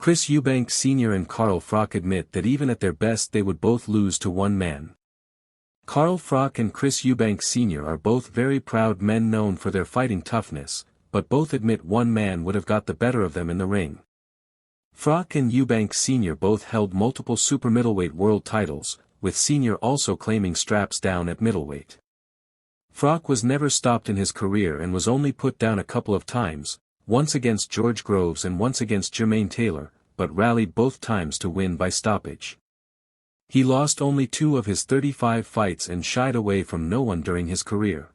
Chris Eubank Sr. and Carl Froch admit that even at their best they would both lose to one man. Carl Froch and Chris Eubank Sr. are both very proud men known for their fighting toughness, but both admit one man would have got the better of them in the ring. Froch and Eubank Sr. both held multiple super middleweight world titles, with Sr. also claiming straps down at middleweight. Froch was never stopped in his career and was only put down a couple of times, once against George Groves and once against Jermaine Taylor, but rallied both times to win by stoppage. He lost only 2 of his 35 fights and shied away from no one during his career.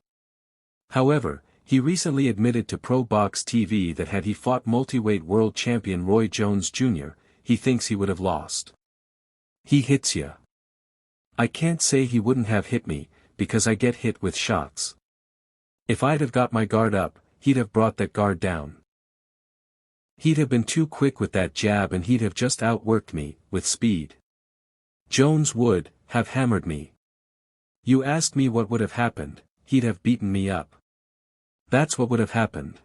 However, he recently admitted to Pro Box TV that had he fought multi-weight world champion Roy Jones Jr., he thinks he would have lost. He hits ya. I can't say he wouldn't have hit me, because I get hit with shots. If I'd have got my guard up, he'd have brought that guard down. He'd have been too quick with that jab and he'd have just outworked me, with speed. Jones would have hammered me. You asked me what would have happened, he'd have beaten me up. That's what would have happened.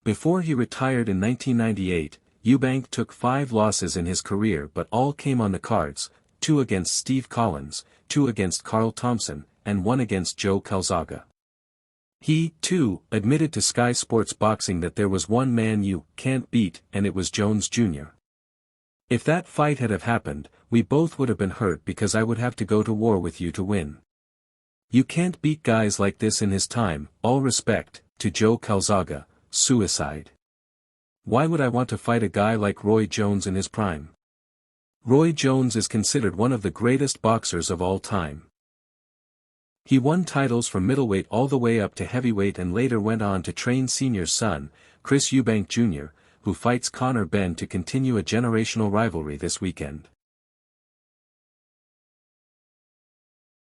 Before he retired in 1998, Eubank took 5 losses in his career but all came on the cards, 2 against Steve Collins, 2 against Carl Thompson, and 1 against Joe Calzaghe. He, too, admitted to Sky Sports Boxing that there was one man you can't beat and it was Jones Jr. If that fight had have happened, we both would have been hurt because I would have to go to war with you to win. You can't beat guys like this in his time, all respect, to Joe Calzaghe, suicide. Why would I want to fight a guy like Roy Jones in his prime? Roy Jones is considered one of the greatest boxers of all time. He won titles from middleweight all the way up to heavyweight and later went on to train Senior's son, Chris Eubank Jr., who fights Conor Benn to continue a generational rivalry this weekend.